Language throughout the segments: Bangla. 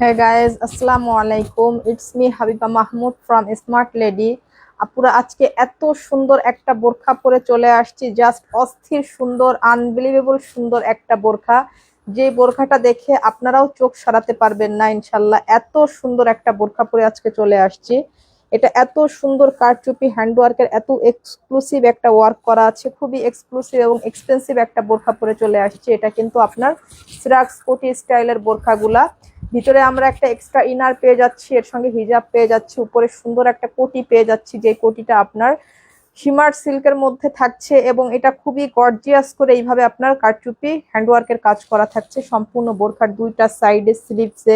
Hey guys, আসসালামু আলাইকুম। It's me Habiba Mahmud from smart lady. আপুরা আজকে এত সুন্দর একটা বোরখা পরে চলে আসছি, জাস্ট অস্থির সুন্দর, আনবিলিভেবল সুন্দর একটা বোরখা। যে বোরখাটা দেখে আপনারাও চোখ সরাতে পারবেন না ইনশাল্লাহ। এত সুন্দর একটা বোরখা পরে আজকে চলে আসছি। এটা এত সুন্দর কারচুপি হ্যান্ডওয়ার্কের, এত এক্সক্লুসিভ একটা ওয়ার্ক করা আছে, খুবই এক্সক্লুসিভ এবং এক্সপেন্সিভ একটা বোরখা পরে চলে আসছে। এটা কিন্তু আপনার সিরাক্স কোটি স্টাইলের বোরখাগুলা। ভিতরে আমরা একটা এক্সট্রা ইনার পেয়ে যাচ্ছি, এর সঙ্গে হিজাব পেয়ে যাচ্ছি, উপরে সুন্দর একটা কোটি পেয়ে যাচ্ছি, যে কোটিটা আপনার শিমার সিল্কের মধ্যে থাকছে এবং এটা খুবই গর্জিয়াস করে এইভাবে আপনার কারচুপি হ্যান্ডওয়ার্কের কাজ করা থাকছে সম্পূর্ণ বোরখার দুইটা সাইডে স্লিভসে।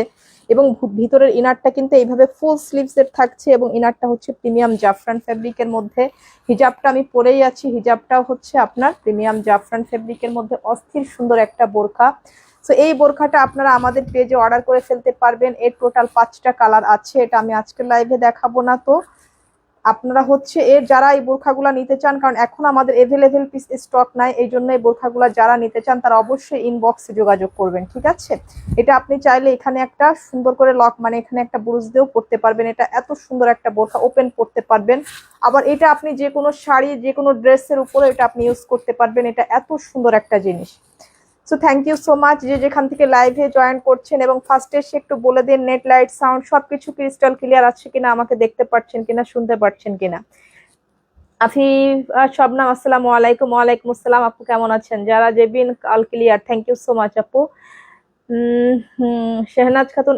এবং ভিতরের ইনারটা কিন্তু এইভাবে ফুল স্লিভসের থাকছে এবং ইনারটা হচ্ছে প্রিমিয়াম জাফরান ফেব্রিকের মধ্যে। হিজাবটা আমি পরেই আছি, হিজাবটাও হচ্ছে আপনার প্রিমিয়াম জাফরান ফেব্রিকের মধ্যে। অস্থির সুন্দর একটা বোরখা। সো এই বোরখাটা আপনারা আমাদের পেজে অর্ডার করে ফেলতে পারবেন। এর টোটাল 5টা কালার আছে, এটা আমি আজকের লাইভে দেখাবো না। তো আপনারা হচ্ছে যারা এই বোরখাগুলা নিতে চান, কারণ এখন আমাদের এভেলেবেল পিস স্টক নাই, এই জন্য এই বোরখাগুলা যারা নিতে চান তারা অবশ্যই ইনবক্সে যোগাযোগ করবেন, ঠিক আছে? এটা আপনি চাইলে এখানে একটা সুন্দর করে লক, মানে এখানে একটা বুরুজ দিয়েও পড়তে পারবেন। এটা এত সুন্দর একটা বোরখা, ওপেন করতে পারবেন। আবার এটা আপনি যে কোনো শাড়ি, যে কোনো ড্রেসের উপরে এটা আপনি ইউজ করতে পারবেন। এটা এত সুন্দর একটা জিনিস। So thank you so much যে যেখান থেকে লাইভে জয়েন করছেন। এবং ফার্স্টে এসে একটু বলে দিন নেট, লাইট, সাউন্ড সবকিছু ক্রিস্টাল ক্লিয়ার আছে কিনা, আমাকে দেখতে পাচ্ছেন কিনা, শুনতে পাচ্ছেন কিনা। আফিফ শবনাম, আসসালামু আলাইকুম। ওয়ালাইকুম আসসালাম আপু, কেমন আছেন? যারা Jebin Al clear, thank you so much আপু। শেহনাজ খাতুন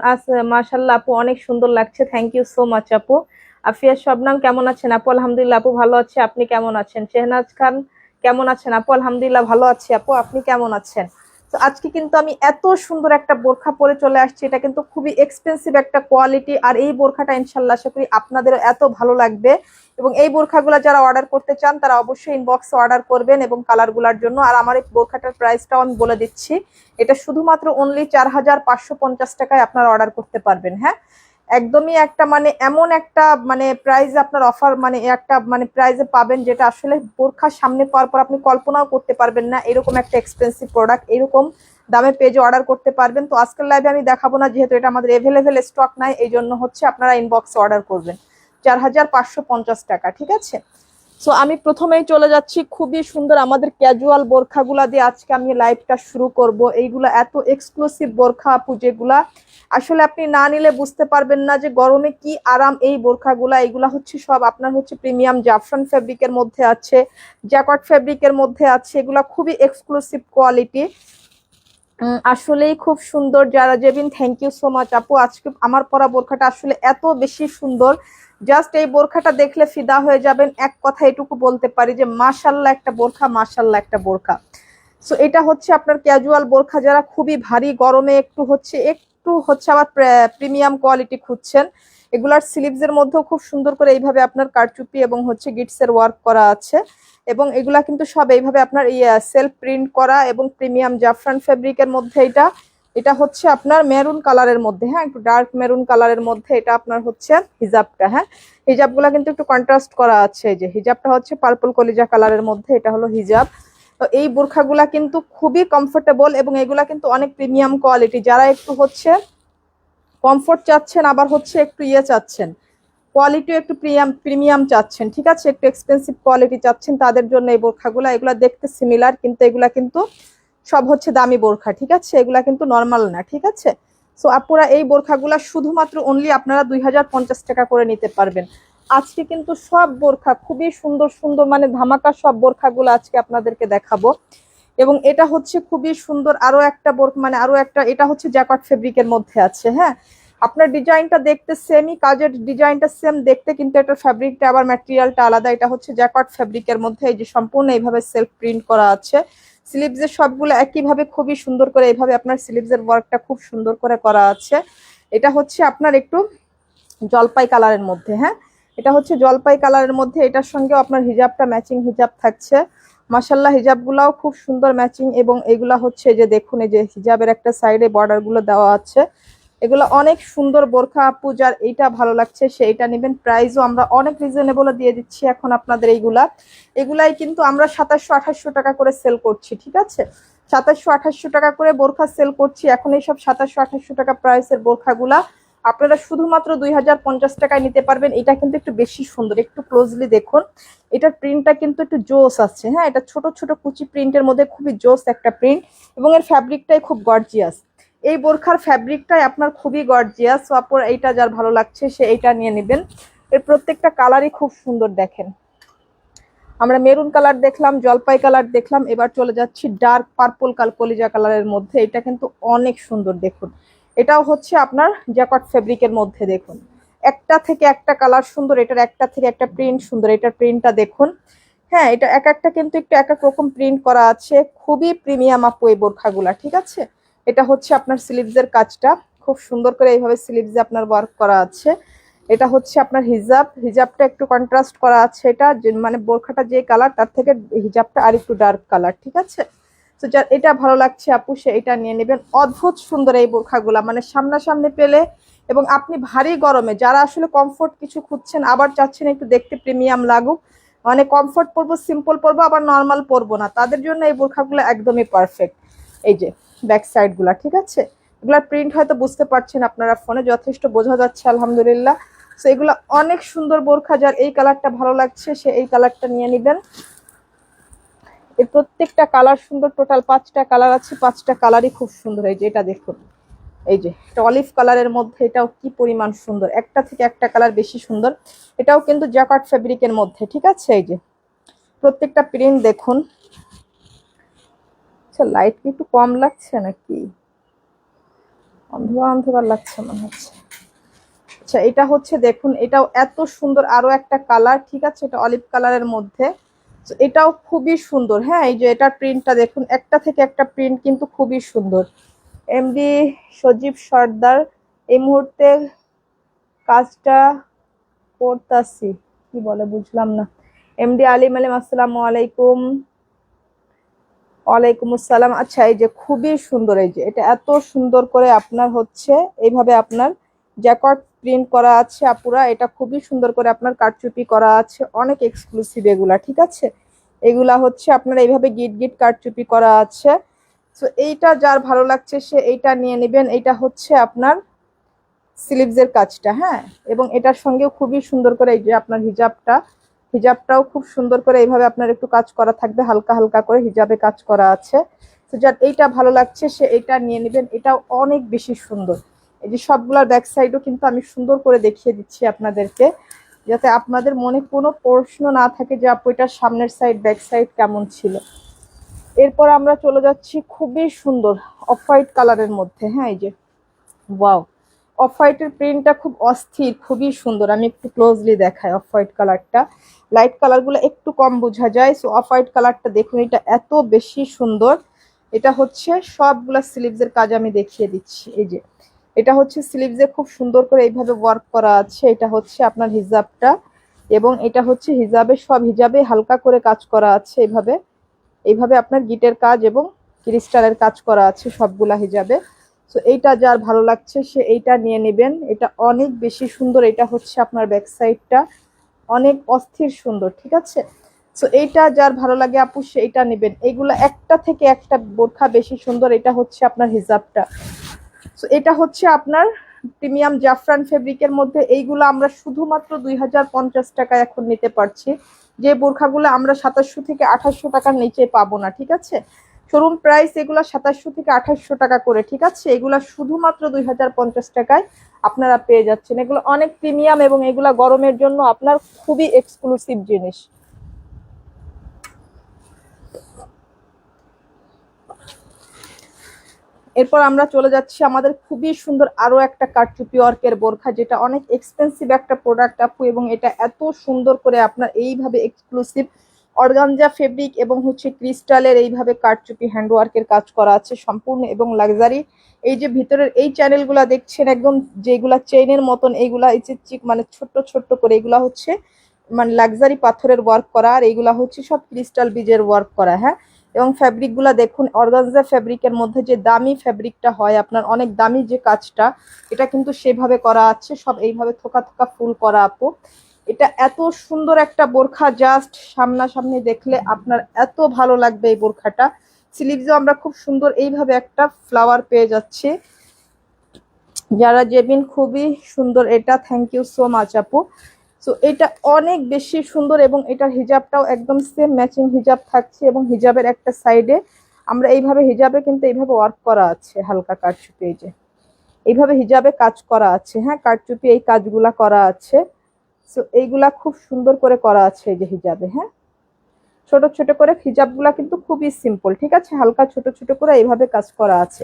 মাশাল্লাহ আপু, অনেক সুন্দর লাগছে, থ্যাংক ইউ সো মাচ আপু। আফিয়া শবনাম, কেমন আছেন আপু? আলহামদুলিল্লাহ আপু, ভালো আছে, আপনি কেমন আছেন? শেহনাজ খান, কেমন আছেন আপু? আলহামদুলিল্লাহ ভালো আছি আপু, আপনি কেমন আছেন? তো আজকে কিন্তু আমি এত সুন্দর একটা বোরখা পরে চলে আসছি, এটা কিন্তু খুবই এক্সপেন্সিভ একটা কোয়ালিটি। আর এই বোরখাটা ইনশাল্লাহ আশা করি আপনাদেরও এত ভালো লাগবে। এবং এই বোরখাগুলো যারা অর্ডার করতে চান তারা অবশ্যই ইনবক্সে অর্ডার করবেন এবং কালারগুলোর জন্য। আর আমার এই বোরখাটার প্রাইসটাও আমি বলে দিচ্ছি। এটা শুধুমাত্র অনলি 4,550 টাকায় আপনারা অর্ডার করতে পারবেন। হ্যাঁ, একদমই একটা মানে এমন একটা মানে প্রাইস আপনার অফার, মানে একটা মানে প্রাইসে পাবেন যেটা আসলে বোরখা সামনে পাওয়ার পর আপনি কল্পনাও করতে পারবেন না এরকম একটা এক্সপেন্সিভ প্রোডাক্ট এরকম দামে পেজে অর্ডার করতে পারবেন। তো আজকের লাইভে আমি দেখাবো না, যেহেতু এটা আমাদের এভেলেবেল স্টক নাই, এই জন্য হচ্ছে আপনারা ইনবক্সে অর্ডার করবেন। 4,550 টাকা, ঠিক আছে? সো আমি প্রথমেই চলে যাচ্ছি খুবই সুন্দর আমাদের ক্যাজুয়াল বোরখাগুলা দিয়ে আজকে আমি লাইভটা শুরু করব। এইগুলা এত এক্সক্লুসিভ বোরখা আপু, যেগুলা আসলে আপনি না নিলে বুঝতে পারবেন না যে গরমে কি আরাম এই বোরখাগুলা। এগুলা হচ্ছে সব আপনার হচ্ছে প্রিমিয়াম জাফরান ফেব্রিকের মধ্যে আছে, জ্যাকট ফেব্রিকের মধ্যে আছে। এগুলা খুবই এক্সক্লুসিভ কোয়ালিটি, আসলেই খুব সুন্দর। যারা Jebin, thank you so much আপু। আজকে আমার পরা বোরখাটা আসলে এত বেশি সুন্দর, জাস্ট এই বোরখাটা দেখলে ফিদা হয়ে যাবেন। এক কথা এটুকু বলতে পারি যে মাশাল্লাহ একটা বোরখা, মাশাল্লাহ একটা বোরখা। সো এটা হচ্ছে আপনার ক্যাজুয়াল বোরখা, যারা খুবই ভারী গরমে একটু হচ্ছে আবার প্রিমিয়াম কোয়ালিটি খুঁজছেন। এগুলার স্লিভস এর মধ্যেও খুব সুন্দর করে এইভাবে আপনার কারচুপি এবং হচ্ছে গিটস এর ওয়ার্ক করা আছে। এবং এগুলা কিন্তু সব এইভাবে আপনার সেলফ প্রিন্ট করা এবং প্রিমিয়াম জাফরান ফেব্রিকের মধ্যে। এটা এটা হচ্ছে আপনার মেরুন কালারের মধ্যে, হ্যাঁ, একটু ডার্ক মেরুন কালারের মধ্যে। এটা আপনার হচ্ছে হিজাবটা, হ্যাঁ, হিজাবগুলা কিন্তু একটু কন্ট্রাস্ট করা আছে। এই যে হিজাবটা হচ্ছে পার্পল কলিজা কালারের মধ্যে, এটা হলো হিজাব। তো এই বোরখাগুলা কিন্তু খুবই কমফোর্টেবল এবং এগুলা কিন্তু অনেক প্রিমিয়াম কোয়ালিটি। যারা একটু হচ্ছে কমফোর্ট চাচ্ছেন, আবার হচ্ছে একটু চাচ্ছেন, কোয়ালিটিও একটু প্রিমিয়াম চাচ্ছেন, ঠিক আছে, একটু এক্সপেন্সিভ কোয়ালিটি চাচ্ছেন, তাদের জন্য এই বোরখাগুলা। এগুলা দেখতে সিমিলার, কিন্তু এগুলা কিন্তু সব হচ্ছে দামি বোরখা, ঠিক আছে, এগুলা কিন্তু নর্মাল না, ঠিক আছে? সো আপুরা এই বোরখাগুলা শুধুমাত্র অনলি আপনারা 2,050 টাকা করে নিতে পারবেন। আজকে কিন্তু সব বোরখা খুবই সুন্দর সুন্দর, মানে ধামাকা সব বোরখাগুলো আজকে আপনাদেরকে দেখাবো। এবং এটা হচ্ছে খুবই সুন্দর আরো একটা বোরখা, মানে আরো একটা, এটা হচ্ছে জ্যাকট ফেব্রিকের মধ্যে আছে। হ্যাঁ, আপনার ডিজাইনটা দেখতে সেমই, কাজের ডিজাইনটা সেম দেখতে, কিন্তু এটা ফ্যাব্রিকটা আবার ম্যাটেরিয়ালটা আলাদা। এটা হচ্ছে জ্যাকট ফ্যাব্রিকের মধ্যে, এই যে সম্পূর্ণ এইভাবে সেলফ প্রিন্ট করা আছে। স্লিভস এর সবগুলো একইভাবে খুবই সুন্দর করে এইভাবে আপনার স্লিভস এর ওয়ার্কটা খুব সুন্দর করে করা আছে। এটা হচ্ছে আপনার একটু জলপাই কালারের মধ্যে, হ্যাঁ, এটা হচ্ছে জলপাই কালারের মধ্যে। এটার সঙ্গেও আপনার হিজাবটা ম্যাচিং হিজাব থাকছে। মাশাল্লাহ হিজাবগুলাও খুব সুন্দর ম্যাচিং। এবং এগুলা হচ্ছে যে দেখুন, এই যে হিজাবের একটা সাইডে বর্ডার গুলো দেওয়া আছে। এগুলো অনেক সুন্দর বোরখা আপু, যার এইটা ভালো লাগছে সে এটা নেবেন। প্রাইসও আমরা অনেক রিজনেবল দিয়ে দিচ্ছি এখন আপনাদের। এগুলাই কিন্তু আমরা 2700-2800 টাকা করে সেল করছি, ঠিক আছে? 2700-2800 টাকা করে বোরখা সেল করছি এখন। এইসব 2700-2800 টাকা প্রাইসের বোরখাগুলা আপনারা শুধুমাত্র 2050 টাকায় নিতে পারবেন। এটা কিন্তু একটু বেশি সুন্দর, একটু ক্লোজলি দেখুন। এটার প্রিন্টটা কিন্তু একটু জোস আছে, হ্যাঁ, এটা ছোট ছোট কুচি প্রিন্টের মধ্যে খুবই জোস একটা প্রিন্ট, এবং এর ফ্যাব্রিকটাই খুব গর্জিয়াস। এই বোরখার ফ্যাব্রিকটাই আপনার খুবই গর্জিয়াস। সো আপনার এইটা যার ভালো লাগছে সে এইটা নিয়ে নেবেন। এর প্রত্যেকটা কালারই খুব সুন্দর। দেখেন, আমরা মেরুন কালার দেখলাম, জলপাই কালার দেখলাম, এবার চলে যাচ্ছি ডার্ক পার্পল কলিজা কালারের মধ্যে। এটা কিন্তু অনেক সুন্দর। দেখুন, এটাও হচ্ছে আপনার জ্যাকট ফেব্রিকের মধ্যে। দেখুন, একটা থেকে একটা কালার সুন্দর, এটার একটা থেকে একটা প্রিন্ট সুন্দর। এটার প্রিন্টটা দেখুন, হ্যাঁ, এটা এক একটা কিন্তু একটু এক এক রকম প্রিন্ট করা আছে। খুবই প্রিমিয়াম আপু এই বোরখাগুলা, ঠিক আছে। এটা হচ্ছে আপনার স্লিভসের কাজটা খুব সুন্দর করে এইভাবে স্লিভসে আপনার ওয়ার্ক করা আছে। এটা হচ্ছে আপনার হিজাবটা একটু কন্ট্রাস্ট করা আছে। এটা মানে বোরখাটা যে কালার তার থেকে হিজাবটা আর একটু ডার্ক কালার, ঠিক আছে। তো যার এটা ভালো লাগছে আপু সে এটা নিয়ে নেবেন। অদ্ভুত সুন্দর এই বোরখাগুলা, মানে সামনাসামনি পেলে, এবং আপনি ভারী গরমে যারা আসলে কমফোর্ট কিছু খুঁজছেন, আবার চাচ্ছেন একটু দেখতে প্রিমিয়াম লাগুক, মানে কমফোর্ট পরবো, সিম্পল পরবো, আবার নর্মাল পরবো না, তাদের জন্য এই বোরখাগুলো একদমই পারফেক্ট। এই যে ব্যাক সাইড গুলা, ঠিক আছে। এগুলার প্রিন্ট হয়তো বুঝতে পারছেন আপনারা ফোনে, যথেষ্ট বোঝা যাচ্ছে আলহামদুলিল্লাহ। তো এগুলো অনেক সুন্দর বোরখা। যার এই কালারটা ভালো লাগছে সে এই কালারটা নিয়ে নেবেন। এর প্রত্যেকটা কালার সুন্দর, টোটাল 5টা কালার আছে, 5টা কালারই খুব সুন্দর। এই যে এটা দেখুন, এই যে এটা অলিভ কালারের মধ্যে, এটাও কি পরিমাণ সুন্দর, একটা থেকে একটা কালার বেশি সুন্দর। এটাও কিন্তু জ্যাকট ফেব্রিকের মধ্যে, ঠিক আছে। এই যে প্রত্যেকটা প্রিন্ট দেখুন। আচ্ছা, লাইট কি একটু কম লাগছে নাকি, অন্ধকার অন্ধকার লাগছে মনে হচ্ছে। আচ্ছা, এটা হচ্ছে দেখুন, এটাও এত সুন্দর, আরো একটা কালার, ঠিক আছে। এটা অলিভ কালারের মধ্যে, এটাও খুবই সুন্দর। হ্যাঁ, এই যে এটার প্রিন্টটা দেখুন, একটা থেকে একটা প্রিন্ট কিন্তু খুবই সুন্দর। এমডি সজীব সর্দার এই মুহূর্তে কাজটা করতাছি, কি বলে বুঝলাম না। এমডি আলিম আলিম, আসসালামু আলাইকুম। ওয়ালাইকুম আসসালাম। আচ্ছা, এই যে খুবই সুন্দর, এই যে এটা এত সুন্দর করে আপনার হচ্ছে এইভাবে আপনার জ্যাকট প্রিন্ট করা আছে আপুরা। এটা খুবই সুন্দর করে আপনার কারচুপি করা আছে, অনেক এক্সক্লুসিভ এগুলা, ঠিক আছে। এগুলা হচ্ছে আপনার এইভাবে গিট গিট কারচুপি করা আছে। তো এইটা যার ভালো লাগছে সে এইটা নিয়ে নেবেন। এইটা হচ্ছে আপনার স্লিভসের কাজটা, হ্যাঁ, এবং এটার সঙ্গেও খুবই সুন্দর করে এই যে আপনার হিজাবটাও খুব সুন্দর করে এইভাবে আপনার একটু কাজ করা থাকবে, হালকা হালকা করে হিজাবে কাজ করা আছে। তো যার এইটা ভালো লাগছে সে এইটা নিয়ে নেবেন। এটাও অনেক বেশি সুন্দর। এই যে সবগুলার ব্যাক সাইডও কিন্তু আমি সুন্দর করে দেখিয়ে দিচ্ছি আপনাদেরকে, যাতে আপনাদের মনে কোনো প্রশ্ন না থাকে যে আপু এটার সামনের সাইড ব্যাক সাইড কেমন ছিল। এরপর আমরা চলে যাচ্ছি খুবই সুন্দর অফ হোয়াইট কালারের মধ্যে। হ্যাঁ, এই যে ওয়াও, অফ হোয়াইটের প্রিন্টটা খুব অস্থির, খুবই সুন্দর। আমি একটু ক্লোজলি দেখাই অফ হোয়াইট কালারটা, লাইট কালারগুলো একটু কম বোঝা যায়। সো অফ হোয়াইট কালারটা দেখুন, এটা এত বেশি সুন্দর। এটা হচ্ছে সবগুলা স্লিভসের কাজ আমি দেখিয়ে দিচ্ছি। এই যে এটা হচ্ছে স্লিভসে খুব সুন্দর করে এইভাবে ওয়ার্ক করা আছে। এটা হচ্ছে আপনার হিজাবটা, এবং এটা হচ্ছে হিজাবে, সব হিজাবে হালকা করে কাজ করা আছে। এইভাবে এইভাবে আপনার গিটের কাজ এবং ক্রিস্টালের কাজ করা আছে সবগুলা হিজাবে। তো এইটা যার ভালো লাগছে সে এইটা নিয়ে নেবেন। এটা অনেক বেশি সুন্দর। এটা হচ্ছে আপনার ব্যাক সাইডটা অনেক অস্থির সুন্দর, ঠিক আছে। তো এইটা যার ভালো লাগে আপু সে এইটা নেবেন। এইগুলা একটা থেকে একটা বোরখা বেশি সুন্দর। এটা হচ্ছে আপনার হিজাবটা। তো এটা হচ্ছে আপনার প্রিমিয়াম জাফরান ফেব্রিকের মধ্যে। এইগুলো আমরা শুধুমাত্র 2050 টাকায় এখন নিতে পারছি, যে বোরখাগুলো আমরা 2700 থেকে 2800 টাকার নিচে পাবো না, ঠিক আছে। শোরুম প্রাইস এগুলা 2700 থেকে 2800 টাকা করে, ঠিক আছে। এগুলা শুধুমাত্র 2050 টাকায় আপনারা পেয়ে যাচ্ছেন। এগুলো অনেক প্রিমিয়াম, এবং এগুলা গরমের জন্য আপনার খুবই এক্সক্লুসিভ জিনিস। এরপর আমরা চলে যাচ্ছি আমাদের খুবই সুন্দর আরো একটা কারচুপি ওয়ার্কের বোরখা, যেটা অনেক এক্সপেন্সিভ একটা প্রোডাক্ট আপু, এবং এটা এত সুন্দর করে আপনার এইভাবে এক্সক্লুসিভ অর্গানজা ফেব্রিক এবং হচ্ছে ক্রিস্টালের এইভাবে কারচুপি হ্যান্ড ওয়ার্কের কাজ করা আছে সম্পূর্ণ, এবং লাক্সারি। এই যে ভিতরের এই চ্যানেলগুলা দেখছেন একদম যেগুলা চেইনের মতন, এইগুলা এই যে মানে ছোট্ট ছোট্ট করে, এগুলা হচ্ছে মানে লাক্সারি পাথরের ওয়ার্ক করা, আর এইগুলা হচ্ছে সব ক্রিস্টাল বীজের ওয়ার্ক করা, হ্যাঁ। এবং ফ্যাব্রিক গুলা দেখুন, অর্গানজা ফ্যাব্রিকের মধ্যে যে দামি ফ্যাব্রিকটা হয় আপনার, অনেক দামি যে কাজটা, এটা কিন্তু সেভাবে করা আছে, সব এইভাবে থোকা থোকা ফুল করা আপু। এটা এত সুন্দর একটা বোরখা, জাস্ট সামনাসামনি দেখলে আপনার এত ভালো লাগবে এই বোরখাটা। স্লিভসও আমরা খুব সুন্দর এইভাবে একটা ফ্লাওয়ার পেয়ে যাচ্ছি। যারা জেবিন খুবই সুন্দর এটা, থ্যাংক ইউ সো মাচ আপু। সো এটা অনেক বেশি সুন্দর এবং এটার হিজাবটাও একদম সেম ম্যাচিং হিজাব থাকছে এবং হিজাবের একটা সাইডে আমরা এইভাবে হিজাবে কিন্তু এইভাবে ওয়ার্ক করা আছে হালকা কারচুপি, এই যে এইভাবে হিজাবে কাজ করা আছে, হ্যাঁ কারচুপি এই কাজগুলা করা আছে। সো এইগুলা খুব সুন্দর করে করা আছে এই যে হিজাবে, হ্যাঁ ছোট ছোট করে হিজাবগুলা কিন্তু খুবই সিম্পল, ঠিক আছে হালকা ছোট ছোট করে এইভাবে কাজ করা আছে।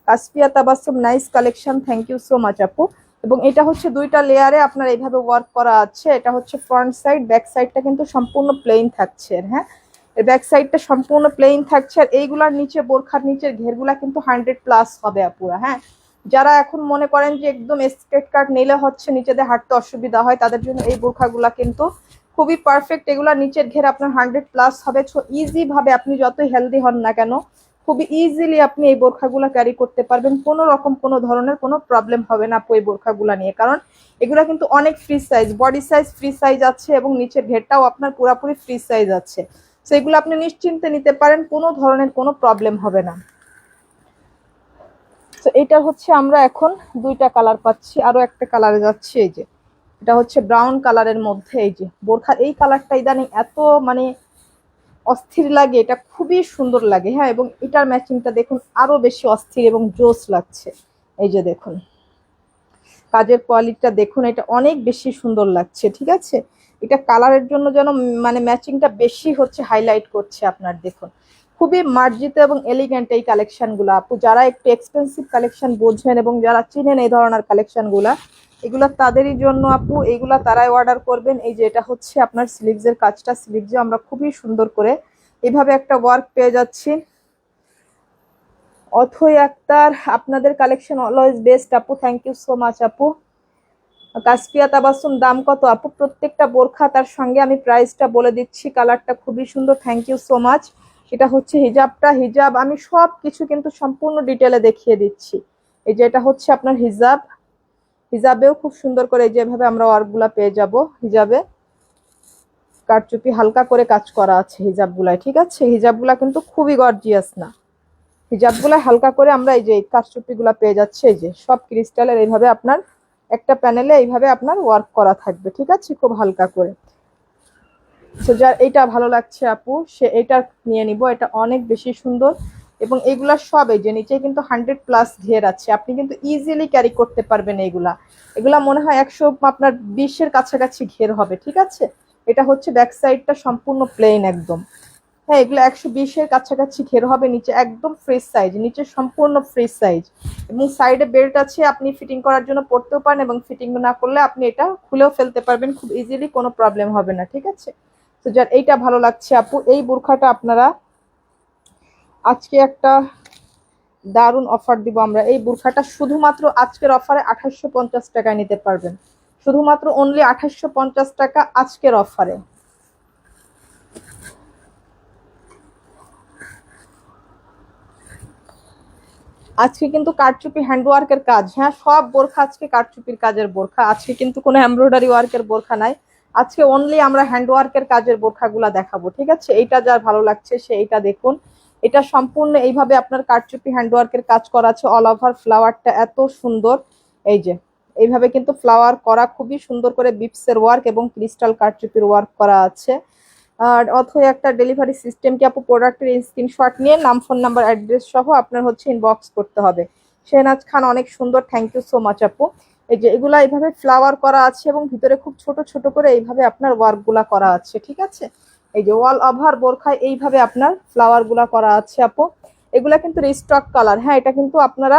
Kashfia Tabassum nice collection, thank you so much আপু। এবং এটা হচ্ছে দুইটা লেয়ারে আপনার এইভাবে ওয়ার্ক করা আছে। এটা হচ্ছে ফ্রন্ট সাইড, ব্যাক সাইডটা কিন্তু সম্পূর্ণ প্লেন থাকছে, হ্যাঁ এর ব্যাক সাইডটা সম্পূর্ণ প্লেন থাকছে। আর এইগুলার নিচে বোরখার নিচের ঘেরগুলা কিন্তু 100+ হবে আপুরা, হ্যাঁ যারা এখন মনে করেন যে একদম স্ট্রেট কাট নিলে হচ্ছে নিচেদের হাঁটতে অসুবিধা হয় তাদের জন্য এই বোরখাগুলা কিন্তু খুবই পারফেক্ট। এগুলা নিচের ঘের আপনার 100+ হবে। সো ইজি ভাবে আপনি যতই হেলদি হন না কেন খুবই ইজিলি আপনি এই বোরখাগুলা ক্যারি করতে পারবেন, কোনো রকম কোনো ধরনের কোনো প্রবলেম হবে না আপু এই বোরখাগুলা নিয়ে। কারণ এগুলা কিন্তু অনেক free size, body size free size আছে এবং নিচের ঘেরটাও আপনার পুরোপুরি ফ্রি সাইজ আছে। সো এগুলো আপনি নিশ্চিন্তে নিতে পারেন, কোনো ধরনের কোনো প্রবলেম হবে না। তো এটা হচ্ছে আমরা এখন দুইটা কালার পাচ্ছি, আরো একটা কালারে যাচ্ছি। এই যে এটা হচ্ছে ব্রাউন কালারের মধ্যে, এই যে বোরখার এই কালারটা ইদানিং এত মানে অস্থির লাগে, এটা খুবই সুন্দর লাগে, হ্যাঁ এবং এটার ম্যাচিংটা দেখুন আরো বেশি অস্থির এবং জোস লাগছে। এই যে দেখুন কাজের কোয়ালিটিটা দেখুন, এটা অনেক বেশি সুন্দর লাগছে, ঠিক আছে এটা কালারের জন্য যেন মানে ম্যাচিংটা বেশি হচ্ছে হাইলাইট করছে আপনার। দেখুন খুবই মার্জিত এবং এলিগেন্ট এই কালেকশনগুলো আপু। যারা একটু এক্সপেন্সিভ কালেকশন বোঝেন এবং যারা চিনেন এই ধরনের কালেকশনগুলা, এগুলা তাদেরই জন্য আপু, এগুলা তারাই অর্ডার করবেন। এই যে এটা হচ্ছে আপনার স্লিভসের কাজটা, স্লিভসে আমরা খুবই সুন্দর করে এভাবে একটা ওয়ার্ক পেয়ে যাচ্ছি। অথই আক্তার আপনাদের কালেকশন অলওয়েজ বেস্ট আপু, থ্যাংক ইউ সো মাচ আপু। কাসফিয়া তাবাসসুম দাম কত আপু? প্রত্যেকটা বোরখা তার সঙ্গে আমি প্রাইসটা বলে দিচ্ছি। কালারটা খুবই সুন্দর, থ্যাংক ইউ সো মাচ। এটা হচ্ছে হিজাবটা, হিজাব আমি সব কিছু কিন্তু সম্পূর্ণ ডিটেলে দেখিয়ে দিচ্ছি। এই যে এটা হচ্ছে আপনার হিজাব, হিজাবেও খুব সুন্দর করে এই যেভাবে আমরা ওয়ার্কগুলা পেয়ে যাব। হিজাবে কারচুপি হালকা করে কাজ করা আছে হিজাবগুলায়, ঠিক আছে হিজাবগুলা কিন্তু খুবই গর্জিয়াস না, হিজাবগুলা হালকা করে আমরা এই যে কারচুপিগুলা পেয়ে যাচ্ছে। এই যে সব ক্রিস্টালের এইভাবে আপনার একটা প্যানেলে এইভাবে আপনার ওয়ার্ক করা থাকবে, ঠিক আছে খুব হালকা করে। তো যার এইটা ভালো লাগছে আপু সে এটা নিয়ে নিব, এটা অনেক বেশি সুন্দর এবং এগুলা সব এই যে নিচে কিন্তু 100+ ঘের আছে, আপনি কিন্তু ইজিলি ক্যারি করতে পারবেন এইগুলা। এগুলা মনে হয় 100 আপনার 20-এর কাছাকাছি ঘের হবে, ঠিক আছে এটা হচ্ছে ব্যাক সাইডটা সম্পূর্ণ প্লেন একদম, হ্যাঁ এগুলো 120-এর কাছাকাছি ঘের হবে। নিচে একদম ফ্রি সাইজ, নিচে সম্পূর্ণ ফ্রি সাইজ এবং সাইডে বেল্ট আছে, আপনি ফিটিং করার জন্য পরতেও পারেন এবং ফিটিং না করলে আপনি এটা খুলেও ফেলতে পারবেন খুব ইজিলি, কোনো প্রবলেম হবে না, ঠিক আছে। তো যার এইটা ভালো লাগছে আপু, এই বোরখাটা আপনারা আজকে একটা দারুণ অফার দিব আমরা। এই বোরখাটা শুধুমাত্র আজকের অফারে 2850 টাকায় নিতে পারবেন, শুধুমাত্র অনলি 2850 টাকা আজকের অফারে। আজকে কিন্তু কারচুপি হ্যান্ডওয়ার্কের কাজ, হ্যাঁ সব বোরখা আজকে কারচুপির কাজের বোরখা, আজকে কিন্তু কোনো এমব্রয়ডারি ওয়ার্কের বোরখা নাই, আজকে অনলি আমরা হ্যান্ডওয়ার্কের কাজের বোরখাগুলা দেখাবো, ঠিক আছে এইটা যার ভালো লাগছে সে এইটা দেখুন। এটা সম্পূর্ণ এইভাবে আপনার কারচুপি হ্যান্ডওয়ার্কের কাজ করা আছে, অল ওভার ফ্লাওয়ারটা এত সুন্দর। এই যে এইভাবে কিন্তু ফ্লাওয়ার করা, খুবই সুন্দর করে বিপসের ওয়ার্ক এবং ক্রিস্টাল কারচুপির ওয়ার্ক করা আছে। আর অথবা একটা ডেলিভারি সিস্টেম কি আপু, প্রোডাক্টের স্ক্রিনশট নিয়ে নাম ফোন নাম্বার অ্যাড্রেস সহ আপনার হচ্ছে ইনবক্স করতে হবে। শেহনাজ খান অনেক সুন্দর, থ্যাংক ইউ সো মাচ আপু। এই যে এগুলা এইভাবে ফ্লাওয়ার করা আছে এবং ভিতরে খুব ছোট ছোট করে এইভাবে আপনার ওয়ার্ক গুলা করা আছে, ঠিক আছে এই যে ওয়াল ওভার বোরখায় এইভাবে আপনার ফ্লাওয়ার গুলা করা আছে আপু। এগুলা কিন্তু রিস্টক কালার, হ্যাঁ এটা কিন্তু আপনারা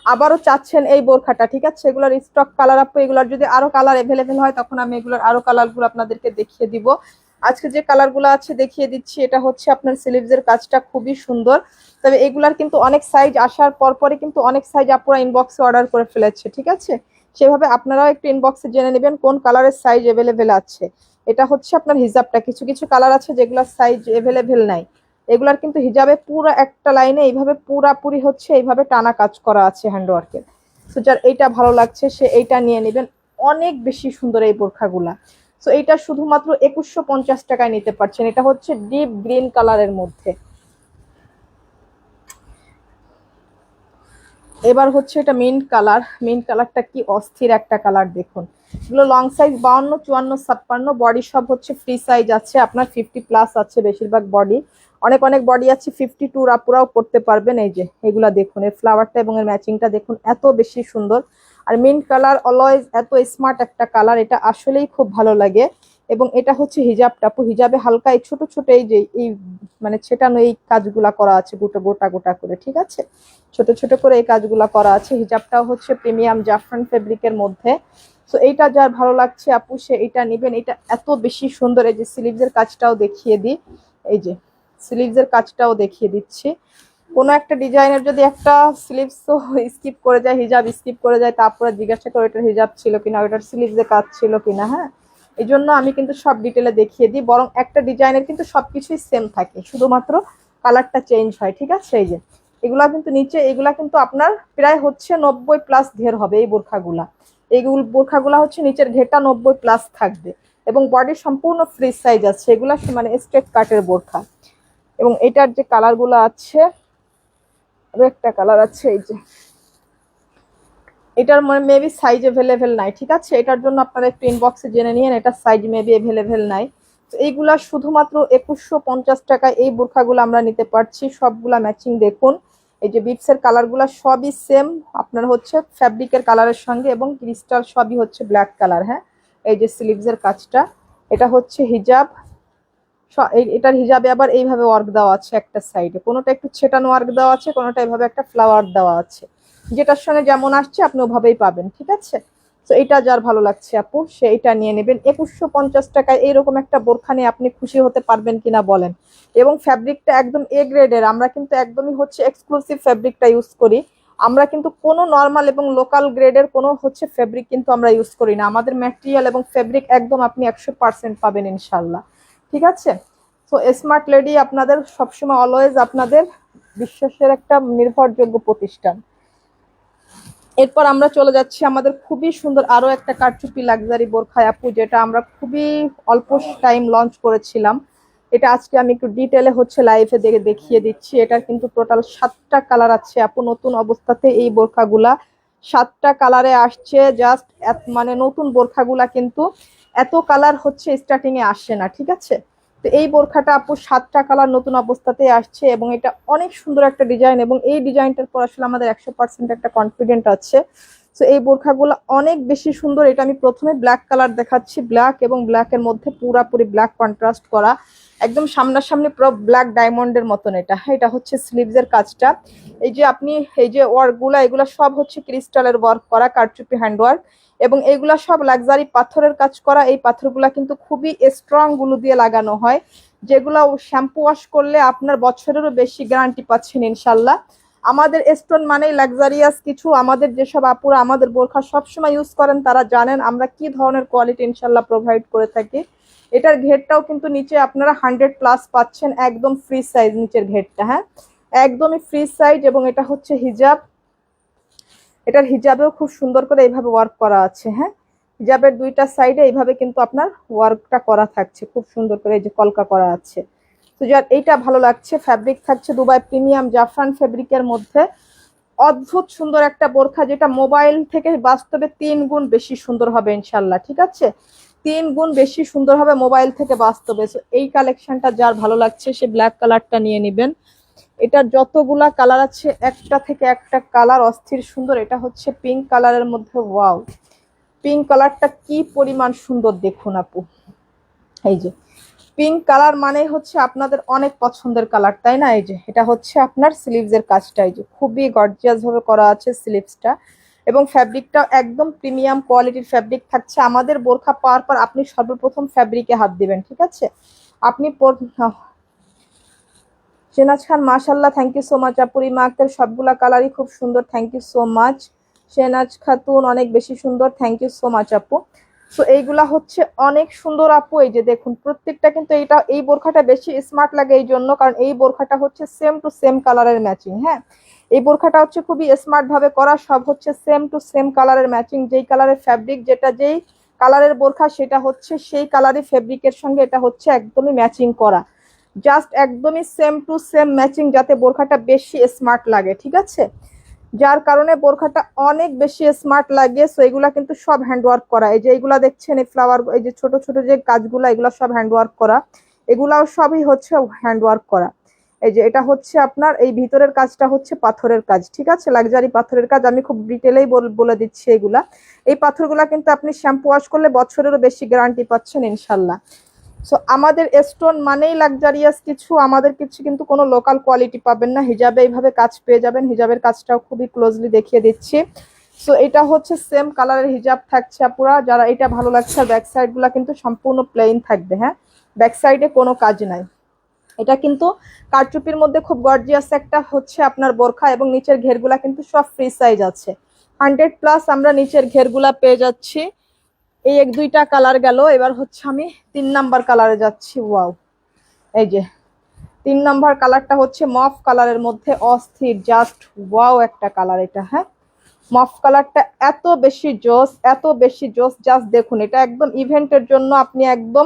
আবারও চাচ্ছেন এই বোরখাটা, ঠিক আছে এগুলোর স্টক কালার আপু, এগুলোর যদি আরো কালার এভেলেবেল হয় তখন আমি এগুলোর আরো কালারগুলো আপনাদেরকে দেখিয়ে দিব। আজকে যে কালারগুলো আছে দেখিয়ে দিচ্ছি। এটা হচ্ছে আপনার স্লিভসের কাজটা খুবই সুন্দর, তবে এগুলার কিন্তু অনেক সাইজ আসার পরপরই কিন্তু অনেক সাইজ আপুরা ইনবক্সে অর্ডার করে ফেলেছে, ঠিক আছে সেভাবে আপনারাও একটু ইনবক্সে জেনে নেবেন কোন কালারের সাইজ এভেলেবেল আছে। এটা হচ্ছে আপনার হিজাবটা, কিছু কিছু কালার আছে যেগুলোর সাইজ এভেলেবেল নাই, এগুলার কিন্তু হিজাবে পুরো একটা লাইনে এইভাবে পুরাপুরি হচ্ছে এইভাবে টানা কাজ করা আছে হ্যান্ডওয়ার্কের। সো যার এইটা ভালো লাগছে সে এইটা নিয়ে নেবেন, অনেক বেশি সুন্দর এই বোরখাগুলা। সো এইটা শুধুমাত্র 2150 টাকায় নিতে পারছেন। এটা হচ্ছে ডিপ গ্রিন কালারের মধ্যে, এবার হচ্ছে এটা মিন্ট কালার। মিন্ট কালারটা কি অস্থির একটা কালার দেখুন। এগুলো লং সাইজ 52, 54, 56, বডি সব হচ্ছে ফ্রি সাইজ আছে, আপনার 50+ আছে বেশিরভাগ বডি। অনেক অনেক বডি আছে 52, আপুরাও করতে পারবেন। এই যে এগুলা দেখুন, এর ফ্লাওয়ারটা এবং এর ম্যাচিংটা দেখুন, এত বেশি সুন্দর। আর মিন্ট কালার অলওয়েজ এত স্মার্ট একটা কালার, এটা আসলেই খুব ভালো লাগে। এবং এটা হচ্ছে হিজাবটা আপু, হিজাবে হালকা এই ছোট ছোট এই যে এই মানে ছেটানো এই কাজগুলা করা আছে, গোটা গোটা গোটা করে, ঠিক আছে, ছোট ছোট করে এই কাজগুলা করা আছে। হিজাবটাও হচ্ছে প্রিমিয়াম জাফরান ফেব্রিকের মধ্যে। তো এইটা যার ভালো লাগছে আপু সে এটা নেবেন, এটা এত বেশি সুন্দর। এই যে স্লিভসের কাজটাও দেখিয়ে দিই, এই যে স্লিভসের কাজটাও দেখিয়ে দিচ্ছি। কোনো একটা ডিজাইনের যদি একটা স্লিভস তো স্কিপ করে যায়, হিজাব স্কিপ করে যায়, তারপরে জিজ্ঞাসা করে ওটার হিজাব ছিল কিনা, ওটার স্লিভসের কাজ ছিল কিনা। হ্যাঁ, এই জন্য আমি কিন্তু সব ডিটেলে দেখিয়ে দিই, বরং একটা ডিজাইনের কিন্তু সবকিছুই সেম থাকে, শুধুমাত্র কালারটা চেঞ্জ হয়, ঠিক আছে। এই যে এগুলা কিন্তু নিচে, এগুলা কিন্তু আপনার প্রায় হচ্ছে 90+ ঘের হবে এই বোরখাগুলা। এইগুলো বোরখাগুলা হচ্ছে নিচের ঘেরটা 90+ থাকবে এবং বডি সম্পূর্ণ ফ্রি সাইজ আছে, এগুলা মানে স্ট্রেট কাটের বোরখা। এবং এটার যে কালারগুলো আছে, আরো একটা কালার আছে, এই যে এটার মানে মেবি সাইজ এভেলেবেল নাই, ঠিক আছে, এটার জন্য আপনারা একটু ইনবক্সে জেনে নিন, এটা সাইজ মেবি এভেলেবেল নাই। তো এইগুলা শুধুমাত্র 2150 টাকায় এই বোরখাগুলো আমরা নিতে পারছি, সবগুলা ম্যাচিং দেখুন। এই যে বিটসের কালারগুলো সবই সেম আপনার হচ্ছে ফ্যাব্রিকের কালারের সঙ্গে, এবং ক্রিস্টাল সবই হচ্ছে ব্ল্যাক কালার। হ্যাঁ, এই যে স্লিভসের কাজটা, এটা হচ্ছে হিজাব। এটার হিজাবে আবার এইভাবে ওয়ার্ক দেওয়া আছে, একটা সাইডে কোনোটা একটু ছেটানো ওয়ার্ক দেওয়া আছে, কোনোটা এইভাবে একটা ফ্লাওয়ার দেওয়া আছে, যেটার সঙ্গে যেমন আসছে আপনি ওভাবেই পাবেন, ঠিক আছে। তো এটা যার ভালো লাগছে আপু সে এটা নিয়ে নেবেন। 2150 টাকায় এইরকম একটা বোরখা নিয়ে আপনি খুশি হতে পারবেন কিনা বলেন। এবং ফ্যাব্রিকটা একদম এ গ্রেডের, আমরা কিন্তু একদমই হচ্ছে এক্সক্লুসিভ ফ্যাব্রিকটা ইউজ করি। আমরা কিন্তু কোনো নর্মাল এবং লোকাল গ্রেডের কোনো হচ্ছে ফ্যাব্রিক কিন্তু আমরা ইউজ করি না, আমাদের ম্যাটেরিয়াল এবং ফ্যাব্রিক একদম আপনি 100% পাবেন ইনশাল্লাহ, ঠিক আছে। তো স্মার্ট লেডি আপনাদের সবসময় অলওয়েজ আপনাদের বিশ্বাসের একটা নির্ভরযোগ্য প্রতিষ্ঠান। এরপর আমরা চলে যাচ্ছি আমাদের খুবই সুন্দর আরো একটা কারচুপি লাক্সারি বোরখা আপু, যেটা আমরা খুবই অল্প টাইম লঞ্চ করেছিলাম। এটা আজকে আমি একটু ডিটেলে হচ্ছে লাইভে দেখিয়ে দিচ্ছি। এটার কিন্তু টোটাল 7টা কালার আছে আপু, নতুন অবস্থাতে এই বোরখাগুলা 7টা কালারে আসছে। জাস্ট মানে নতুন বোরখাগুলা কিন্তু এত কালার হচ্ছে স্টার্টিং এ আসে না, ঠিক আছে। তো এই বোরখাটা আপু 7টা কালার নতুন অবস্থাতে আসছে, এবং এটা অনেক সুন্দর একটা ডিজাইন, এবং এই ডিজাইনটার পর আসলে আমাদের 100% একটা কনফিডেন্ট আছে। তো এই বোরখাগুলো অনেক বেশি সুন্দর। এটা আমি প্রথমে ব্ল্যাক কালার দেখাচ্ছি, ব্ল্যাক এবং ব্ল্যাকের মধ্যে পুরাপুরি ব্ল্যাক কন্ট্রাস্ট করা, একদম সামনাসামনি পুরো ব্ল্যাক ডায়মন্ডের মতন। এটা হচ্ছে স্লিভসের কাজটা। এই যে আপনি এই যে ওয়ার্কগুলা, এগুলা সব হচ্ছে ক্রিস্টালের ওয়ার্ক করা, কারচুপি হ্যান্ড ওয়ার্ক, এবং এইগুলা সব লাক্সারি পাথরের কাজ করা। এই পাথরগুলা কিন্তু খুবই স্ট্রং গুলো দিয়ে লাগানো হয়, যেগুলো শ্যাম্পু ওয়াশ করলে আপনার বছরেরও বেশি গ্যারান্টি পাচ্ছেন ইনশাল্লাহ। আমাদের স্টোন মানেই লাক্সারিয়াস কিছু, আমাদের যেসব আপুরা আমাদের বোরখা সবসময় ইউজ করেন তারা জানেন আমরা কি ধরনের কোয়ালিটি ইনশাল্লাহ প্রোভাইড করে থাকি। এটার ঘেরটাও কিন্তু নিচে আপনারা 100+ পাচ্ছেন, একদম ফ্রি সাইজ নিচের ঘেরটা। হ্যাঁ, একদমই ফ্রি সাইজ। এবং এটা হচ্ছে হিজাব, এটার হিজাবেও খুব সুন্দর করে এইভাবে ওয়ার্ক করা আছে। হ্যাঁ, হিজাবের দুইটা সাইডে এইভাবে কিন্তু আপনার ওয়ার্কটা করা থাকছে, খুব সুন্দর করে এই যে কলকা করা আছে। তো যার এইটা ভালো লাগছে, ফ্যাব্রিক থাকছে দুবাই প্রিমিয়াম জাফরান ফ্যাব্রিকের মধ্যে। অদ্ভুত সুন্দর একটা বোরখা, যেটা মোবাইল থেকে বাস্তবে 3 গুণ বেশি সুন্দর হবে ইনশাল্লাহ, ঠিক আছে, 3 গুণ বেশি সুন্দর হবে মোবাইল থেকে বাস্তবে। এই কালেকশনটা যার ভালো লাগছে সে ব্ল্যাক কালারটা নিয়ে নেবেন। এটার যতগুলা কালার আছে একটা থেকে একটা কালার অস্থির সুন্দর। এটা হচ্ছে পিঙ্ক কালারের মধ্যে, ওয়াও, পিঙ্ক কালারটা কি পরিমাণ সুন্দর দেখুন আপু। এই যে পিঙ্ক কালার মানে হচ্ছে আপনাদের অনেক পছন্দের কালার, তাই না। এই যে এটা হচ্ছে আপনার স্লিভসের কাজটা, এই যে খুবই গর্জিয়াস ভাবে করা আছে স্লিভসটা, এবং ফ্যাব্রিকটা একদম প্রিমিয়াম কোয়ালিটির ফ্যাব্রিক থাকছে। আমাদের বোরখা পাওয়ার পর আপনি সর্বপ্রথম ফ্যাব্রিকে হাত দিবেন, ঠিক আছে। আপনি শেনাজ খান মাশাল্লাহ, থ্যাংক ইউ সো মাচ আপু। রিমা আক্তার সবগুলা কালারই খুব সুন্দর, thank you so much. Shenaz Khatun অনেক বেশি সুন্দর, থ্যাংক ইউ সো মাচ আপু। সো এইগুলা হচ্ছে অনেক সুন্দর আপু। এই যে দেখুন প্রত্যেকটা কিন্তু এই বোরখাটা বেশি স্মার্ট লাগে এই জন্য, কারণ এই বোরখাটা হচ্ছে সেম টু সেম কালারের ম্যাচিং। হ্যাঁ, এই বোরখাটা হচ্ছে খুবই স্মার্ট ভাবে করা, সব হচ্ছে সেম টু সেম কালারের ম্যাচিং। যেই কালারের ফ্যাব্রিক, যেই কালারের বোরখা সেটা হচ্ছে সেই কালারের ফ্যাব্রিকের সঙ্গে এটা হচ্ছে একদমই ম্যাচিং করা, জাস্ট একদমই সেম টু সেম ম্যাচিং, যাতে বোরখাটা বেশি স্মার্ট লাগে, ঠিক আছে। যার কারণে বোরখাটা অনেক বেশি স্মার্ট লাগে। সো এগুলা কিন্তু সব হ্যান্ডওয়ার্ক করা, এই যে এগুলা দেখছেন এই ফ্লাওয়ার, এই যে ছোট ছোট যে কাজগুলা, এগুলা সব হ্যান্ডওয়ার্ক করা, এগুলাও সবই হচ্ছে হ্যান্ডওয়ার্ক করা। এই যে এটা হচ্ছে আপনার এই ভিতরের কাজটা হচ্ছে পাথরের কাজ, ঠিক আছে, লাক্সারি পাথরের কাজ। আমি খুব ডিটেলেই বলে দিচ্ছি এগুলা। এই পাথরগুলা কিন্তু আপনি শ্যাম্পু ওয়াশ করলে বছরেরও বেশি গ্যারান্টি পাচ্ছেন ইনশাল্লাহ। সো আমাদের স্টোন মানেই লাক্সারিয়াস কিছু, আমাদের কিছু কিন্তু কোনো লোকাল কোয়ালিটি পাবেন না। হিজাবে এইভাবে কাজ পেয়ে যাবেন, হিজাবের কাজটাও খুবই ক্লোজলি দেখিয়ে দিচ্ছি। সো এটা হচ্ছে সেম কালারের হিজাব থাকছে আপুরা, যারা এটা ভালো লাগছে। আর ব্যাক সাইড গুলা কিন্তু সম্পূর্ণ প্লেন থাকবে, হ্যাঁ, ব্যাক সাইডে কোনো কাজ নাই। এটা কিন্তু কারচুপির মধ্যে খুব গর্জিয়াস একটা হচ্ছে আপনার বোরখা, এবং নিচের ঘেরগুলা কিন্তু সব ফ্রি সাইজ আছে। 100+ আমরা নিচের ঘেরগুলা পেয়ে যাচ্ছি। এই এক দুইটা কালার গেল, এবার হচ্ছে আমি 3 নাম্বার কালারে যাচ্ছি। ওয়াও, এই যে 3 নাম্বার কালারটা হচ্ছে মফ কালারের মধ্যে অস্থির, জাস্ট ওয়াও একটা কালার এটা। হ্যাঁ, মফ কালারটা এত বেশি জোস, এত বেশি জোস, জাস্ট দেখুন। এটা একদম ইভেন্টের জন্য আপনি একদম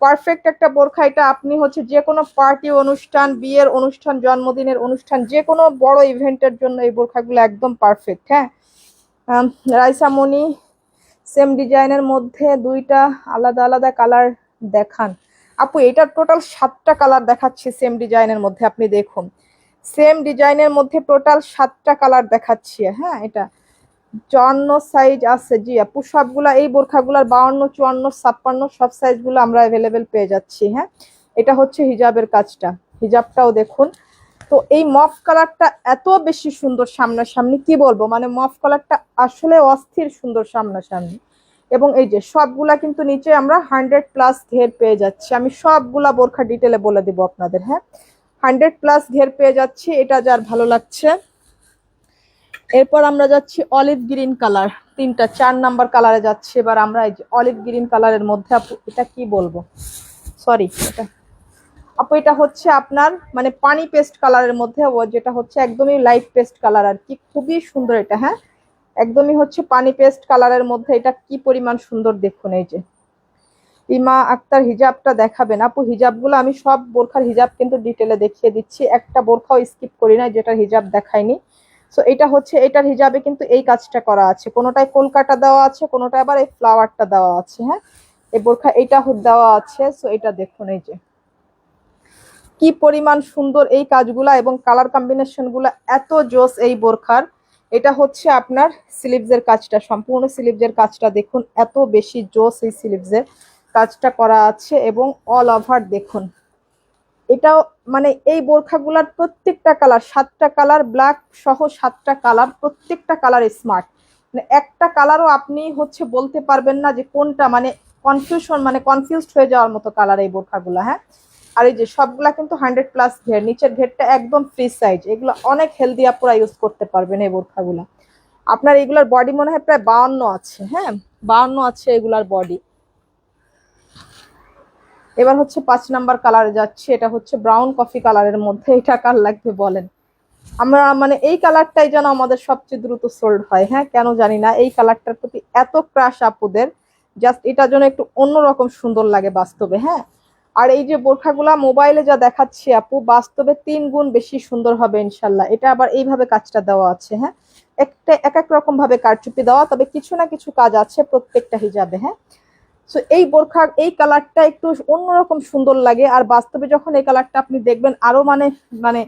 পারফেক্ট একটা বোরখা। এটা আপনি হচ্ছে যে কোনো পার্টি অনুষ্ঠান, বিয়ের অনুষ্ঠান, জন্মদিনের অনুষ্ঠান, যে কোনো বড় ইভেন্টের জন্য এই বোরখাগুলো একদম পারফেক্ট। হ্যাঁ, রাইসামণি সেম ডিজাইনের মধ্যে দুইটা আলাদা আলাদা কালার দেখান আপু। এটা টোটাল 7টা কালার দেখাচ্ছি সেম ডিজাইনের মধ্যে, আপনি দেখুন সেম ডিজাইনের মধ্যে টোটাল 7টা কালার দেখাচ্ছি। হ্যাঁ, এটা 54 সাইজ আছে। জি আপু, সবগুলা এই বোরখাগুলার 52, 54, 56 সব সাইজগুলো আমরা অ্যাভেলেবেল পেয়ে যাচ্ছি। হ্যাঁ, এটা হচ্ছে হিজাবের কাজটা, হিজাবটাও দেখুন। তো এই মফ কালারটা এত বেশি সুন্দর সামনাসামনি, কি বলবো, মানে মফ কালারটা আসলে অস্থির সুন্দর সামনাসামনি। এবং এই যে সবগুলা কিন্তু নিচে আমরা 100+ ঘের পেয়ে যাচ্ছি। আমি সবগুলা বোরখা ডিটেলে বলে দিব আপনাদের। হ্যাঁ, 100+ ঘের পেয়ে যাচ্ছি, এটা যার ভালো লাগছে। এরপর আমরা যাচ্ছি অলিভ গ্রিন কালার, 4 নাম্বার কালারে যাচ্ছি। এবার আমরা এই যে অলিভ গ্রিন কালারের মধ্যে, আপু এটা কি বলবো, সরি, এটা আপু এটা হচ্ছে আপনার মানে পানি পেস্ট কালারের মধ্যে, ও যেটা হচ্ছে একদমই লাইট পেস্ট কালার আর কি, খুবই সুন্দর এটা। হ্যাঁ, একদমই হচ্ছে পানি পেস্ট কালারের মধ্যে, এটা কি পরিমাণ সুন্দর দেখুন। এই যে ইমা আক্তার হিজাবটা দেখাবেন আপু। হিজাবগুলো আমি সব বোরখার হিজাব কিন্তু ডিটেলে দেখিয়ে দিচ্ছি, একটা বোরখাও স্কিপ করি না যেটা হিজাব দেখাইনি। সো এটা হচ্ছে, এটার হিজাবে কিন্তু এই কাজটা করা আছে, কোনোটায় কলকাটা দেওয়া আছে, কোনোটায় আবার এই ফ্লাওয়ারটা দেওয়া আছে। হ্যাঁ, এই বোরখা এইটা দেওয়া আছে। সো এটা দেখুন, এই যে কি পরিমাণ সুন্দর এই কাজগুলা, এবং কালার কম্বিনেশন গুলা এত জোস এই বোরখার। এটা হচ্ছে আপনার স্লিভসের কাজটা, সম্পূর্ণ স্লিভসের কাজটা দেখুন, এত বেশি জোস এই স্লিভসের কাজটা করা আছে। এবং অল ওভার দেখুন, এটাও মানে এই বোরখাগুলার প্রত্যেকটা কালার, 7টা কালার ব্ল্যাক সহ 7টা কালার, প্রত্যেকটা কালার স্মার্ট। মানে একটা কালারও আপনি হচ্ছে বলতে পারবেন না যে কোনটা, মানে কনফিউজড হয়ে যাওয়ার মতো কালার এই বোরখাগুলা। হ্যাঁ, আর এই যে সবগুলা কিন্তু 100+ ঘের, নিচের ঘেরটা একদম ফ্রি সাইজ। এগুলো অনেক হেলদি আপুরা ইউজ করতে পারবেন এই বোরখাগুলা। আপনার এগুলার বডি মনে হয় প্রায় 52 আছে। হ্যাঁ, 52 আছে এগুলার বডি। এবার হচ্ছে 5 নাম্বার কালারে যাচ্ছে, এটা হচ্ছে ব্রাউন কফি কালারের মধ্যে। এটা কার লাগবে বলেন, আমরা মানে এই কালারটাই যেন আমাদের সবচেয়ে দ্রুত সোল্ড হয়। হ্যাঁ, কেন জানি না এই কালারটার প্রতি এত ক্রাশ আপুদের, জাস্ট এটার জন্য একটু অন্যরকম সুন্দর লাগে বাস্তবে। হ্যাঁ, আর এই যে বোরখাগুলা মোবাইলে যা দেখাচ্ছি আপু, বাস্তবে 3 গুণ বেশি সুন্দর হবে ইনশাল্লাহ। এটা আবার এইভাবে কাজটা দেওয়া আছে। হ্যাঁ, একটা এক এক রকম ভাবে কারচুপি দেওয়া, তবে কিছু না কিছু কাজ আছে প্রত্যেকটা হিজাবে। হ্যাঁ, সো এই বোরখার এই কালারটা একটু অন্যরকম সুন্দর লাগে, আর বাস্তবে যখন এই কালারটা আপনি দেখবেন আরো মানে মানে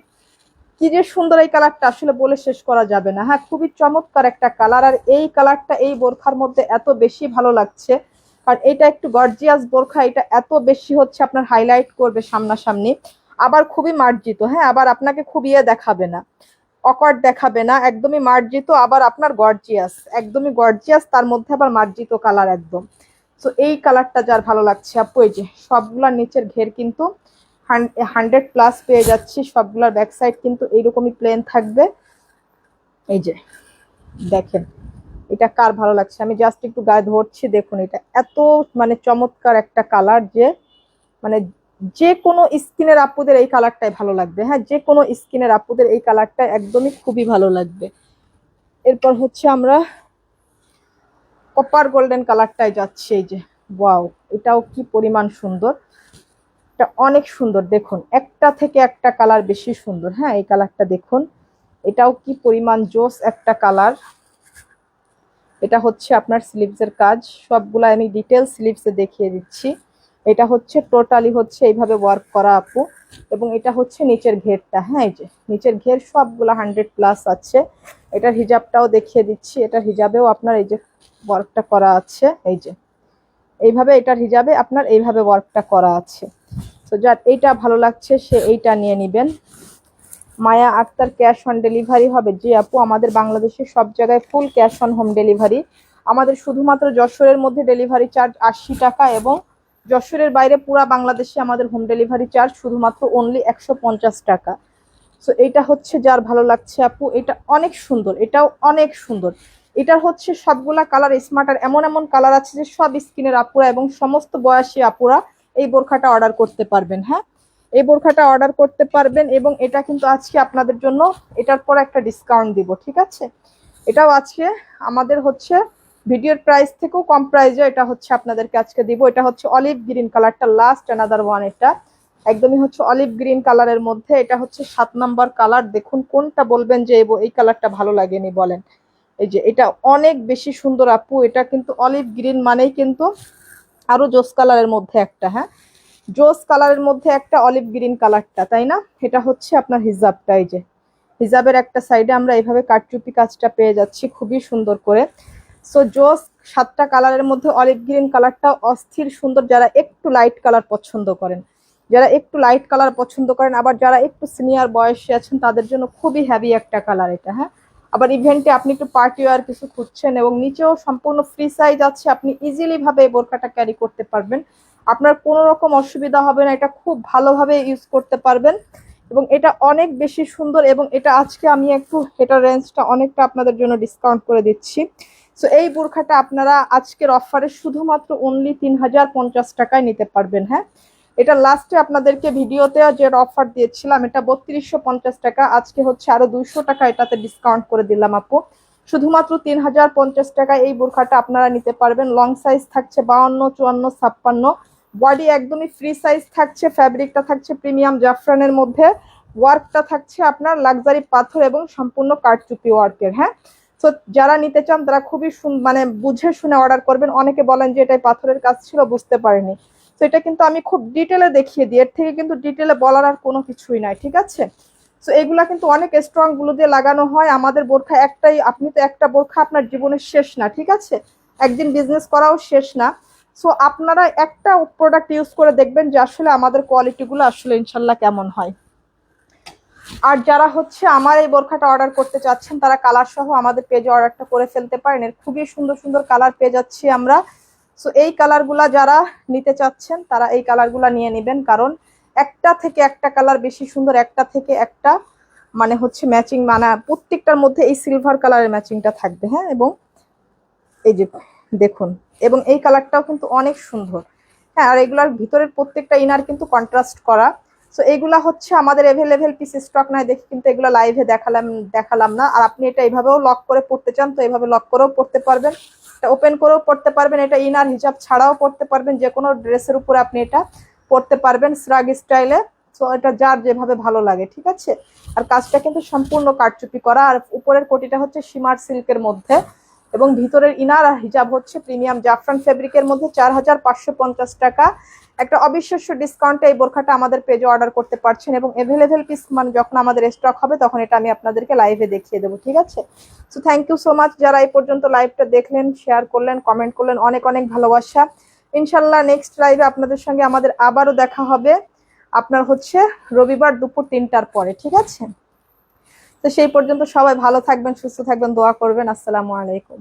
কি যে সুন্দর এই কালারটা, আসলে বলে শেষ করা যাবে না। হ্যাঁ, খুবই চমৎকার একটা কালার। আর এই কালারটা এই বোরখার মধ্যে এত বেশি ভালো লাগছে, কারণ এটা একটু গর্জিয়াস বোরখা, এটা এত বেশি হচ্ছে আপনার হাইলাইট করবে সামনাসামনি, আবার খুবই মার্জিত। হ্যাঁ, আবার আপনাকে খুব ইয়ে দেখাবে না, অকওয়ার্ড দেখাবে না, একদমই মার্জিত, আবার আপনার গর্জিয়াস, একদমই গর্জিয়াস, তার মধ্যে আবার মার্জিত কালার একদম। তো এই কালারটা যার ভালো লাগছে আপু, এই যে সবগুলার নিচের ঘের কিন্তু 100+ পেয়ে যাচ্ছি। সবগুলার ব্যাক সাইড কিন্তু এইরকমই প্লেন থাকবে। এই যে দেখেন, এটা কার ভালো লাগছে, আমি জাস্ট একটু গায়ে ধরছি, দেখুন এটা এত মানে চমৎকার একটা কালার যে মানে যে কোনো স্কিনের আপুদের এই কালারটাই ভালো লাগবে। হ্যাঁ, যে কোনো স্কিনের আপুদের এই কালারটা একদমই খুবই ভালো লাগবে। এরপর হচ্ছে আমরা কপার গোল্ডেন কালারটাই যাচ্ছে। এই যে ওয়াও, এটাও কি পরিমাণ সুন্দর, এটা অনেক সুন্দর দেখুন, একটা থেকে একটা কালার বেশি সুন্দর। হ্যাঁ, এই কালারটা দেখুন, এটাও কি পরিমাণ জোস একটা কালার। এটা হচ্ছে আপনার স্লিভসের কাজ, সবগুলা আমি ডিটেল স্লিভসে দেখিয়ে দিচ্ছি। এটা হচ্ছে টোটালি হচ্ছে এইভাবে ওয়ার্ক করা আপু, এবং এটা হচ্ছে নিচের ঘেরটা। হ্যাঁ, এই যে নিচের ঘের সবগুলা 100+ আছে। এটার হিজাবটাও দেখিয়ে দিচ্ছি, এটার হিজাবেও আপনার এই যে ওয়ার্কটা করা আছে, এই যে এইভাবে এটার হিজাবে আপনার এইভাবে ওয়ার্কটা করা আছে। তো যার এইটা ভালো লাগছে সে এইটা নিয়ে নেবেন। মায়া আক্তার, ক্যাশ অন ডেলিভারি হবে? জি আপু, আমাদের বাংলাদেশের সব জায়গায় full cash on home delivery. আমাদের শুধুমাত্র যশোরের মধ্যে ডেলিভারি চার্জ 80 টাকা, এবং যশোরের বাইরে পুরা বাংলাদেশে আমাদের হোম ডেলিভারি চার্জ শুধুমাত্র অনলি 150 টাকা। সো এইটা হচ্ছে যার ভালো লাগছে আপু, এটা অনেক সুন্দর, এটাও অনেক সুন্দর। এটার হচ্ছে সবগুলা কালার স্মার্ট, আর এমন এমন কালার আছে যে সব স্কিনের আপুরা এবং সমস্ত বয়সী আপুরা এই বোরখাটা অর্ডার করতে পারবেন। হ্যাঁ, এই বোরখাটা অর্ডার করতে পারবেন, এবং এটা কিন্তু আজকে আপনাদের জন্য এটার পর একটা ডিসকাউন্ট দিব, ঠিক আছে? এটাও আজকে আমাদের হচ্ছে ভিডিওর প্রাইস থেকেও কম প্রাইসে এটা হচ্ছে আপনাদেরকে আজকে দিব। এটা হচ্ছে অলিভ গ্রিন কালারটা, লাস্ট অ্যানাদার ওয়ান। এটা একদমই হচ্ছে অলিভ গ্রিন কালারের মধ্যে, এটা হচ্ছে 7 নাম্বার কালার। দেখুন কোনটা বলবেন যে এই কালারটা ভালো লাগেনি বলেন। এই যে এটা অনেক বেশি সুন্দর আপু, এটা কিন্তু অলিভ গ্রিন মানেই কিন্তু আরো জোস কালারের মধ্যে একটা, হ্যাঁ জোস কালারের মধ্যে একটা অলিভ গ্রিন কালারটা, তাই না? এটা হচ্ছে আপনার হিজাবটা, এই যে হিজাবের একটা সাইডে আমরা এইভাবে কাটচুপি কাজটা পেয়ে যাচ্ছি খুবই সুন্দর করে। সো জোস 7টা কালারের মধ্যে অলিভ গ্রিন কালারটা অস্থির সুন্দর। যারা একটু লাইট কালার পছন্দ করেন, যারা একটু লাইট কালার পছন্দ করেন, আবার যারা একটু সিনিয়র বয়সে আছেন তাদের জন্য খুবই হ্যাভি একটা কালার এটা। হ্যাঁ, আবার ইভেন্টে আপনি একটু পার্টি ওয়্যার কিছু খুঁজছেন, এবং নিচেও সম্পূর্ণ ফ্রি সাইজ আছে, আপনি ইজিলি ভাবে এই বোরখাটা ক্যারি করতে পারবেন, আপনার কোনো রকম অসুবিধা হবে না, এটা খুব ভালোভাবে ইউজ করতে পারবেন। এবং এটা অনেক বেশি সুন্দর, এবং এটা আজকে আমি একটু এটার রেঞ্জটা অনেকটা আপনাদের জন্য ডিসকাউন্ট করে দিচ্ছি। সো এই বোরখাটা আপনারা আজকের অফারে শুধুমাত্র অনলি 3050 টাকায় নিতে পারবেন। হ্যাঁ, এটা লাস্টে আপনাদেরকে ভিডিওতে যে অফার দিয়েছিলাম এটা 3250 টাকা, আজকে হচ্ছে আরো 200 টাকা এটাতে ডিসকাউন্ট করে দিলাম আপু। শুধুমাত্র 3050 টাকায় এই বোরখাটা আপনারা নিতে পারবেন। লং সাইজ থাকছে 52, 54, 56, বডি একদমই ফ্রি সাইজ থাকছে, ফ্যাব্রিকটা থাকছে প্রিমিয়াম জাফরানের মধ্যে, ওয়ার্কটা থাকছে আপনার লাক্সারি পাথর এবং সম্পূর্ণ কারচুপি ওয়ার্কের। হ্যাঁ, তো যারা নিতে চান তারা খুবই মানে বুঝে শুনে অর্ডার করবেন। অনেকে বলেন যে এটাই পাথরের কাজ ছিল, বুঝতে পারিনি। তো এটা কিন্তু আমি খুব ডিটেলে দেখিয়ে দিই, এর থেকে কিন্তু ডিটেলে বলার আর কোনো কিছুই নাই, ঠিক আছে? তো এগুলা কিন্তু অনেক স্ট্রং গ্লু দিয়ে লাগানো হয়। আমাদের বোরখা একটাই, আপনি তো একটা বোরখা আপনার জীবনের শেষ না, ঠিক আছে? একদিন বিজনেস করাও শেষ না। সো আপনারা একটা প্রোডাক্ট ইউজ করে দেখবেন যে আসলে আমাদের কোয়ালিটিগুলো আসলে ইনশাল্লাহ কেমন হয়। আর যারা হচ্ছে আমার এই বোরখাটা অর্ডার করতে চাচ্ছেন তারা কালার সহ আমাদের পেজে অর্ডারটা করে ফেলতে পারেন। এর খুবই সুন্দর সুন্দর কালার পেয়ে যাচ্ছি আমরা। সো এই কালারগুলা যারা নিতে চাচ্ছেন তারা এই কালারগুলা নিয়ে নেবেন, কারণ একটা থেকে একটা কালার বেশি সুন্দর, একটা থেকে একটা মানে হচ্ছে ম্যাচিং, মানে প্রত্যেকটার মধ্যে এই সিলভার কালারের ম্যাচিংটা থাকবে। হ্যাঁ, এবং এই যে দেখুন, এবং এই কালারটাও কিন্তু অনেক সুন্দর। হ্যাঁ, আর এগুলার ভিতরের প্রত্যেকটা ইনার কিন্তু কন্ট্রাস্ট করা। সো এগুলা হচ্ছে আমাদের এভেলেবেল পিস স্টক নাই দেখে কিন্তু এগুলো লাইভে দেখালাম না। আর আপনি এটা এইভাবেও লক করে পড়তে চান তো এইভাবে লক করেও পড়তে পারবেন, এটা ওপেন করেও পড়তে পারবেন, এটা ইনার হিজাব ছাড়াও পড়তে পারবেন, যে কোনো ড্রেসের উপরে আপনি এটা পড়তে পারবেন শ্রাগ স্টাইলে। সো এটা যার যেভাবে ভালো লাগে, ঠিক আছে? আর কাজটা কিন্তু সম্পূর্ণ কারচুপি করা, আর উপরের কোটিটা হচ্ছে শিমার সিল্কের মধ্যে, এবং ভিতরের ইনার আর হিজাব হচ্ছে প্রিমিয়াম জাফরান ফেব্রিকের মধ্যে। 4550 টাকা একটা অবিশ্বাস্য ডিসকাউন্টে এই বোরখাটা আমাদের পেজে অর্ডার করতে পারছেন, এবং এভেলেবেল পিস মানে যখন আমাদের স্টক হবে তখন এটা আমি আপনাদেরকে লাইভে দেখিয়ে দেবো, ঠিক আছে? So thank you so much যারা এই পর্যন্ত লাইভটা দেখলেন, শেয়ার করলেন, কমেন্ট করলেন, অনেক অনেক ভালোবাসা। ইনশাল্লাহ নেক্সট লাইভে আপনাদের সঙ্গে আমাদের আবারও দেখা হবে আপনার হচ্ছে রবিবার দুপুর 3টার পরে, ঠিক আছে? তো সেই পর্যন্ত সবাই ভালো থাকবেন, সুস্থ থাকবেন, দোয়া করবেন। আসসালামু আলাইকুম।